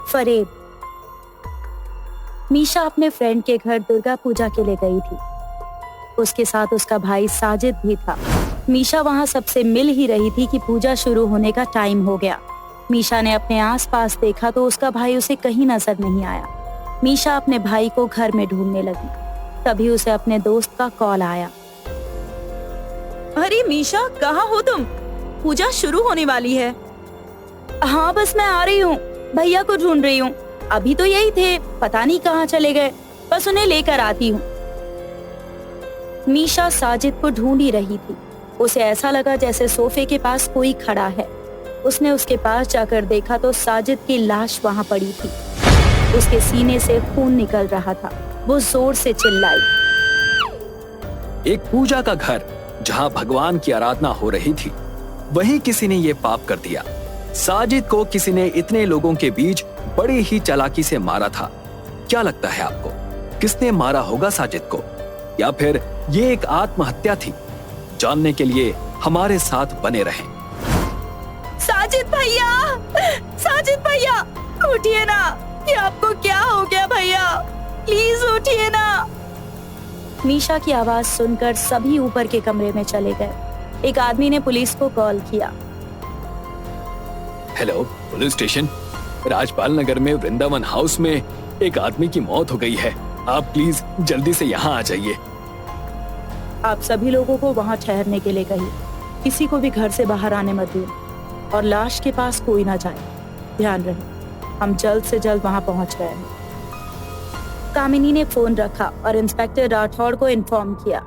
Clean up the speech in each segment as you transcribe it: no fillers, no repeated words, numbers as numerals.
फरेब। मीशा अपने फ्रेंड के घर दुर्गा पूजा के लिए गई थी। उसके साथ उसका भाई साजिद भी था। मीशा वहां सबसे मिल ही रही थी कि पूजा शुरू होने का टाइम हो गया। मीशा ने अपने आसपास देखा तो उसका भाई उसे कहीं नजर नहीं आया। मीशा अपने भाई को घर में ढूंढने लगी। तभी उसे अपने दोस्त का कॉल आया। अरे मीशा, कहाँ हो तुम? पूजा शुरू होने वाली है। हाँ बस मैं आ रही हूँ, भैया को ढूंढ रही हूँ। अभी तो यही थे, पता नहीं कहाँ चले गए। बस उन्हें लेकर आती हूँ। मीशा साजिद को ढूंढ ही रही थी। उसे ऐसा लगा जैसे सोफे के पास कोई खड़ा है। उसने उसके पास जाकर देखा तो साजिद की लाश वहां पड़ी थी। उसके सीने से खून निकल रहा था। वो जोर से चिल्लाई। एक पूजा का घर जहां भगवान की आराधना हो रही थी, वहीं किसी ने ये पाप कर दिया। साजिद को किसी ने इतने लोगों के बीच बड़ी ही चालाकी से मारा था। क्या लगता है आपको, किसने मारा होगा साजिद को, या फिर ये एक आत्महत्या थी? जानने के लिए हमारे साथ बने रहें। साजिद भैया, साजिद भैया, उठिए ना। ये आपको क्या हो गया भैया? प्लीज उठिए ना। मीशा की आवाज सुनकर सभी ऊपर के कमरे में चले गए। एक आदमी ने पुलिस को कॉल किया। हेलो पुलिस स्टेशन, राजपाल नगर में वृंदावन हाउस में एक आदमी की मौत हो गई है। आप प्लीज जल्दी से यहाँ आ जाइए। आप सभी लोगों को वहाँ ठहरने के लिए कहिए। किसी को भी घर से बाहर आने मत दिए और लाश के पास कोई ना जाए। ध्यान रहे, हम जल्द से जल्द वहाँ पहुँच रहे हैं। कामिनी ने फोन रखा और इंस्पेक्टर राठौड़ को इन्फॉर्म किया।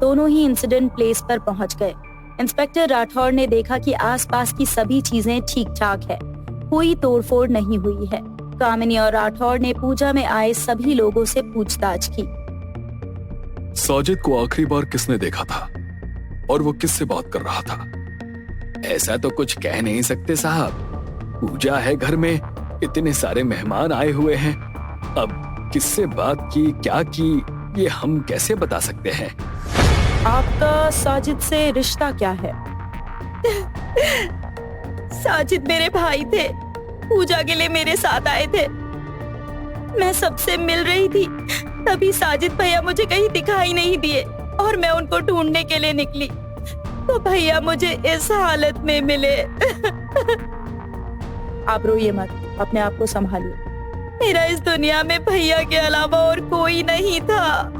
दोनों ही इंसिडेंट प्लेस पर पहुंच गए। इंस्पेक्टर राठौड़ ने देखा कि आसपास की सभी चीजें ठीक ठाक है, कोई तोड़फोड़ नहीं हुई है। कामिनी और राठौड़ ने पूजा में आए सभी लोगों से पूछताछ की। साजिद को आखिरी बार किसने देखा था और वो किससे बात कर रहा था? ऐसा तो कुछ कह नहीं सकते साहब। पूजा है घर में, इतने सारे मेहमान आए हुए हैं। अब किससे बात की, क्या की, ये हम कैसे बता सकते हैं? आपका साजिद से रिश्ता क्या है? साजिद मेरे भाई थे, पूजा के लिए मेरे साथ आए थे। मैं सबसे मिल रही थी, तभी साजिद भैया मुझे कहीं दिखाई नहीं दिए और मैं उनको ढूंढने के लिए निकली तो भैया मुझे इस हालत में मिले। आप रोइए मत, अपने आप को संभालिए। मेरा इस दुनिया में भैया के अलावा और कोई नहीं था।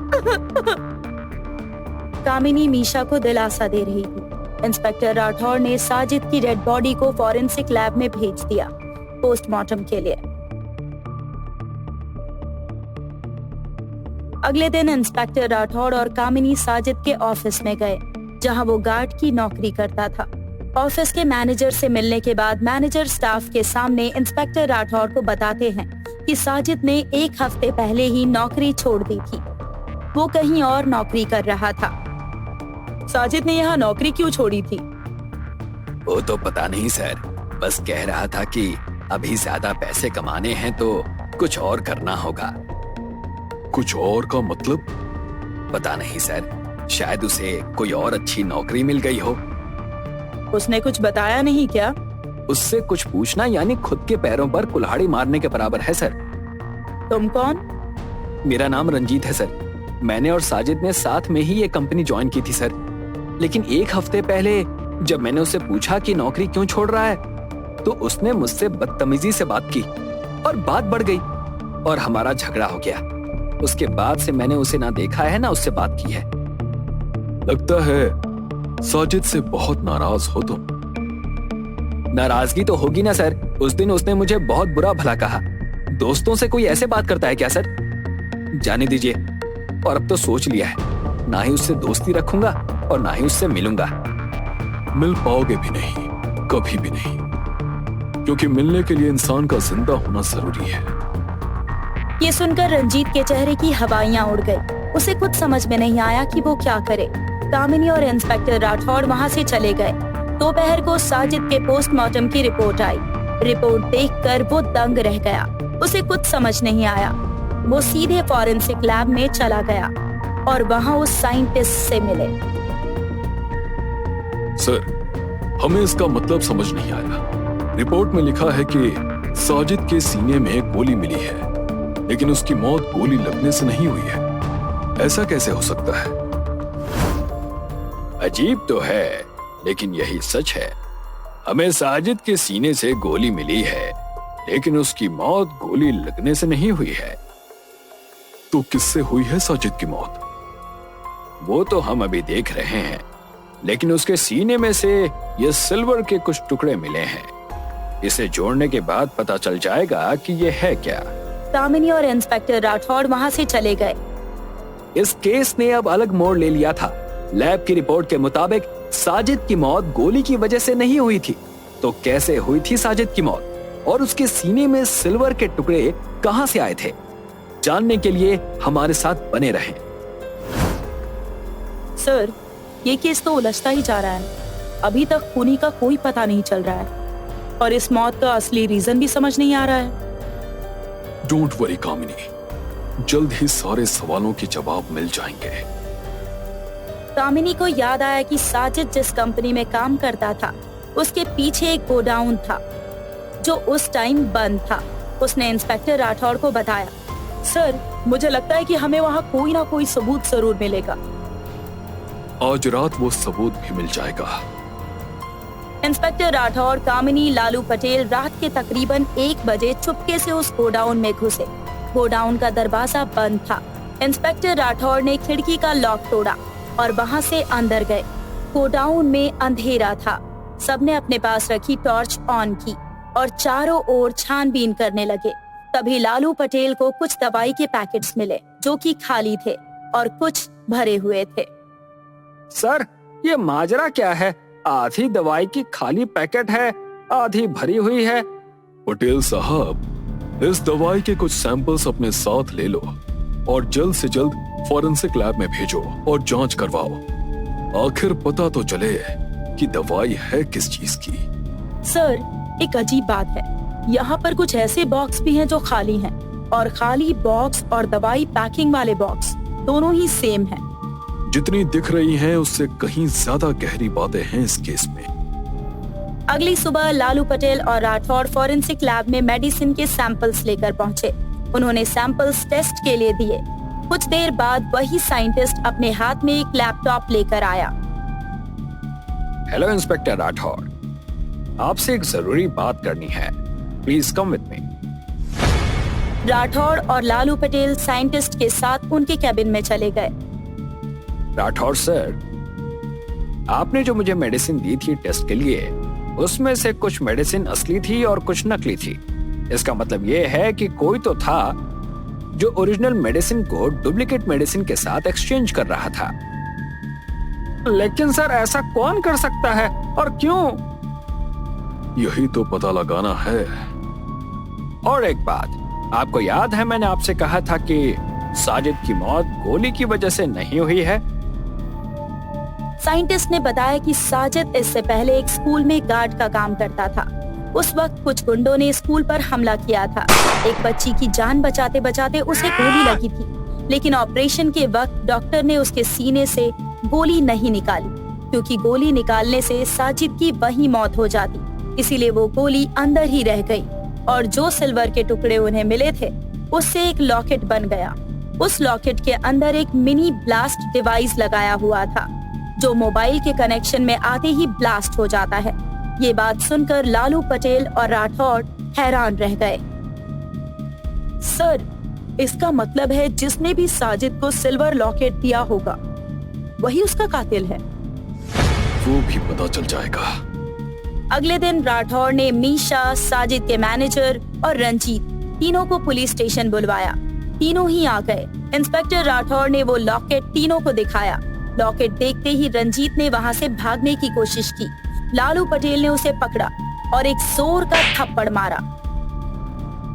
कामिनी मीशा को दिलासा दे रही थी। इंस्पेक्टर राठौड़ ने साजिद की डेड बॉडी को फॉरेंसिक लैब में भेज दिया पोस्टमार्टम के लिए। अगले दिन इंस्पेक्टर राठौड़ और कामिनी साजिद के ऑफिस में गए, जहां वो गार्ड की नौकरी करता था। ऑफिस के मैनेजर से मिलने के बाद मैनेजर स्टाफ के सामने इंस्पेक्टर राठौड़ को बताते हैं कि साजिद ने 1 हफ्ते पहले ही नौकरी छोड़ दी थी। वो कहीं और नौकरी कर रहा था। साजिद ने यहाँ नौकरी क्यों छोड़ी थी? वो तो पता नहीं सर, बस कह रहा था कि अभी ज्यादा पैसे कमाने हैं तो कुछ और करना होगा। कुछ और का मतलब? पता नहीं सर, शायद उसे कोई और अच्छी नौकरी मिल गई हो। उसने कुछ बताया नहीं क्या? उससे कुछ पूछना यानी खुद के पैरों पर कुल्हाड़ी मारने के बराबर है सर। तुम कौन? मेरा नाम रंजीत है सर। मैंने और साजिद ने साथ में ही ये कंपनी ज्वाइन की थी सर। लेकिन 1 हफ्ते पहले जब मैंने उससे पूछा कि नौकरी क्यों छोड़ रहा है, तो उसने मुझसे बदतमीजी से बात की और बात बढ़ गई और हमारा झगड़ा हो गया। उसके बाद से मैंने उसे ना देखा है ना उससे बात की है। लगता है साजिद से बहुत नाराज हो तुम। नाराजगी तो होगी ना सर, उस दिन उसने मुझे बहुत बुरा भला कहा। दोस्तों से कोई ऐसे बात करता है क्या सर? जाने दीजिए। और अब तो सोच लिया है, ना ही उससे दोस्ती रखूंगा और ना ही उससे मिलूंगा। मिल पाओगे भी नहीं, कभी भी नहीं, क्योंकि मिलने के लिए इंसान का जिंदा होना जरूरी है। ये सुनकर रंजीत के चेहरे की हवाइयां उड़ गई। उसे कुछ समझ में नहीं आया कि वो क्या करे। कामिनी और इंस्पेक्टर राठौड़ वहां से चले गए। दोपहर को साजिद के पोस्टमार्टम की रिपोर्ट आई। रिपोर्ट देखकर वो दंग रह गया। उसे कुछ समझ नहीं आया। वो सीधे फॉरेंसिक लैब में चला गया और वहां उस साइंटिस्ट से मिले। सर, हमें इसका मतलब समझ नहीं आया। रिपोर्ट में लिखा है कि साजिद के सीने में गोली मिली है, लेकिन उसकी मौत गोली लगने से नहीं हुई है। ऐसा कैसे हो सकता है? अजीब तो है, लेकिन यही सच है। हमें साजिद के सीने से गोली मिली है, लेकिन उसकी मौत गोली लगने से नहीं हुई है। तो किससे हुई है साजिद की मौत? वो तो हम अभी देख रहे हैं, लेकिन उसके सीने में से ये सिल्वर के कुछ टुकड़े मिले हैं। इसे जोड़ने के बाद पता चल जाएगा कि ये है क्या। कामिनी और इंस्पेक्टर राठौड़ वहाँ से चले गए। इस केस ने अब अलग मोड़ ले लिया था। लैब की रिपोर्ट के मुताबिक साजिद की मौत गोली की वजह से नहीं हुई थी। तो कैसे हुई थी साजिद की मौत, और उसके सीने में सिल्वर के टुकड़े कहां से आए थे? जानने के लिए हमारे साथ बने रहें। सर, ये केस तो उलझता ही जा रहा है। अभी तक खूनी का कोई पता नहीं चल रहा है, और इस मौत का असली रीजन भी समझ नहीं आ रहा है। डोंट वरी कामिनी, जल्द ही सारे सवालों के जवाब मिल जाएंगे। कामिनी को याद आया कि साजिद जिस कंपनी में काम करता था, उसके पीछे एक गोडाउन था जो उस टाइम बंद था। उसने इंस्पेक्टर राठौड़ को बताया। सर, मुझे लगता है कि हमें वहाँ कोई ना कोई सबूत जरूर मिलेगा। आज रात वो सबूत भी मिल जाएगा। इंस्पेक्टर राठौड़, कामिनी, लालू पटेल रात के तकरीबन 1 बजे चुपके से उस गोडाउन में घुसे। गोडाउन का दरवाजा बंद था। इंस्पेक्टर राठौड़ ने खिड़की का लॉक तोड़ा और वहां से अंदर गए। गोडाउन में अंधेरा था। सबने अपने पास रखी टॉर्च ऑन की और चारों ओर छानबीन करने लगे। तभी लालू पटेल को कुछ दवाई के पैकेट्स मिले जो कि खाली थे और कुछ भरे हुए थे। सर, ये माजरा क्या है? आधी दवाई की खाली पैकेट है, आधी भरी हुई है। पटेल साहब, इस दवाई के कुछ सैंपल्स अपने साथ ले लो और जल्द से जल्द फॉरेंसिक लैब में भेजो और जांच करवाओ। आखिर पता तो चले कि दवाई है किस चीज की। सर, एक अजीब बात है। यहाँ पर कुछ ऐसे बॉक्स भी हैं जो खाली हैं, और खाली बॉक्स और दवाई पैकिंग वाले बॉक्स दोनों ही सेम हैं। जितनी दिख रही हैं उससे कहीं ज्यादा गहरी बातें हैं इस केस में। अगली सुबह लालू पटेल और राठौड़ फॉरेंसिक लैब में मेडिसिन के सैंपल्स लेकर पहुंचे। उन्होंने सैंपल्स टेस्ट के लिए दिए। कुछ देर बाद वही साइंटिस्ट अपने हाथ में एक लैपटॉप लेकर आया। हेलो इंस्पेक्टर राठौड़, आपसे एक जरूरी बात करनी है। Please come with me. Rathore और लालू पटेल साइंटिस्ट के साथ उनके कैबिन में चले गए। राठौड़ सर, आपने जो मुझे मेडिसिन दी थी टेस्ट के लिए, उसमें से कुछ मेडिसिन असली थी और कुछ नकली थी। इसका मतलब ये है कि कोई तो था जो ओरिजिनल मेडिसिन को डुप्लीकेट मेडिसिन के साथ एक्सचेंज कर रहा था। लेकिन सर, ऐसा कौन कर सकता है और क्यों? यही तो पता लगाना है। और एक बात, आपको याद है मैंने आपसे कहा था कि साजिद की मौत गोली की वजह से नहीं हुई है? साइंटिस्ट ने बताया कि साजिद इससे पहले एक स्कूल में गार्ड का काम करता था। उस वक्त कुछ गुंडों ने स्कूल पर हमला किया था। एक बच्ची की जान बचाते बचाते उसे गोली लगी थी, लेकिन ऑपरेशन के वक्त डॉक्टर ने उसके सीने से गोली नहीं निकाली, क्योंकि गोली निकालने से साजिद की वही मौत हो जाती। इसीलिए वो गोली अंदर ही रह गई और जो सिल्वर के टुकड़े उन्हें मिले थे उससे एक लॉकेट बन गया। उस लॉकेट के अंदर एक मिनी ब्लास्ट डिवाइस लगाया हुआ था जो मोबाइल के कनेक्शन में आते ही ब्लास्ट हो जाता है। ये बात सुनकर लालू पटेल और राठौड़ हैरान रह गए। सर, इसका मतलब है जिसने भी साजिद को सिल्वर लॉकेट दिया होगा वही उसका कातिल है। वो भी पता चल जाएगा। अगले दिन राठौड़ ने मीशा, साजिद के मैनेजर और रंजीत तीनों को पुलिस स्टेशन बुलवाया। तीनों ही आ गए। इंस्पेक्टर राठौड़ ने वो लॉकेट तीनों को दिखाया। लॉकेट देखते ही रंजीत ने वहाँ से भागने की कोशिश की। लालू पटेल ने उसे पकड़ा और एक जोर का थप्पड़ मारा।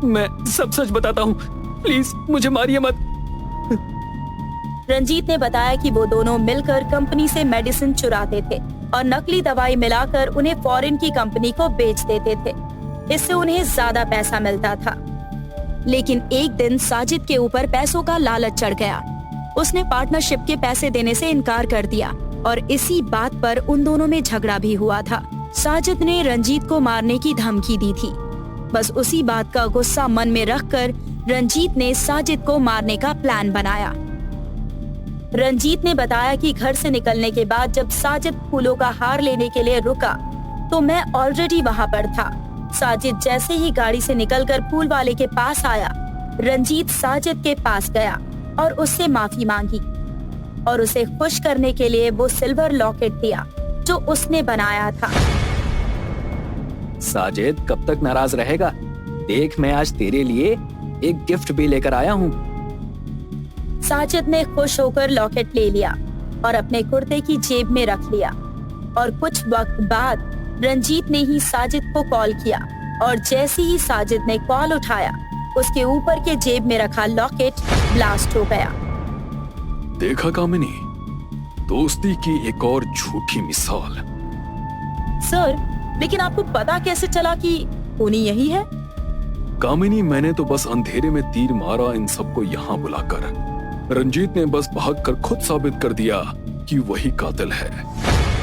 मैं सब सच बताता हूँ, प्लीज मुझे मारिए मत। रंजीत ने बताया कि वो दोनों मिलकर कंपनी से मेडिसिन चुराते थे और नकली दवाई मिलाकर उन्हें फॉरेन की कंपनी को बेच देते थे। इससे उन्हें ज्यादा पैसा मिलता था। लेकिन एक दिन साजिद के ऊपर पैसों का लालच चढ़ गया। उसने पार्टनरशिप के पैसे देने से इनकार कर दिया और इसी बात पर उन दोनों में झगड़ा भी हुआ था। साजिद ने रंजीत को मारने की धमकी दी थी। बस उसी बात का गुस्सा मन में रखकर रंजीत ने साजिद को मारने का प्लान बनाया। रंजीत ने बताया कि घर से निकलने के बाद जब साजिद फूलों का हार लेने के लिए रुका तो मैं ऑलरेडी वहां पर था। साजिद जैसे ही गाड़ी से निकलकर फूल वाले के पास आया, रंजीत साजिद के पास गया और उससे माफी मांगी और उसे खुश करने के लिए वो सिल्वर लॉकेट दिया जो उसने बनाया था। साजिद कब तक नाराज रहेगा? देख, मैं आज तेरे लिए एक गिफ्ट भी लेकर आया हूँ। साजिद ने खुश होकर लॉकेट ले लिया और अपने कुर्ते की जेब में रख लिया और कुछ वक्त बाद रंजीत ने ही साजिद को कॉल किया और जैसे ही साजिद ने कॉल उठाया, उसके ऊपर के जेब में रखा लॉकेट ब्लास्ट हो गया। देखा कामिनी, दोस्ती की एक और झूठी मिसाल। सर, लेकिन आपको पता कैसे चला कि उन्हीं यही है? कामिनी, मैंने तो बस अंधेरे में तीर मारा इन सबको यहाँ बुलाकर। रंजीत ने बस भागकर खुद साबित कर दिया कि वही कातिल है।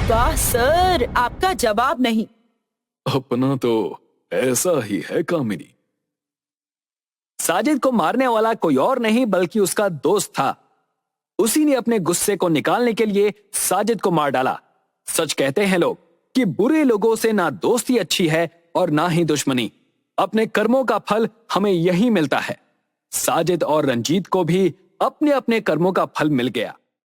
वाह सर, आपका जवाब नहीं। अपना तो ऐसा ही है कामिनी। साजिद को मारने वाला कोई और नहीं बल्कि उसका दोस्त था। उसी ने अपने गुस्से को निकालने के लिए साजिद को मार डाला। सच कहते हैं लोग कि बुरे लोगों से ना दोस्ती अच्छी है और ना ही दुश्मनी। अपने कर्मों का फल हमें यही मिलता है। साजिद और रंजीत को भी अपने अपने कर्मों का फल मिल गया।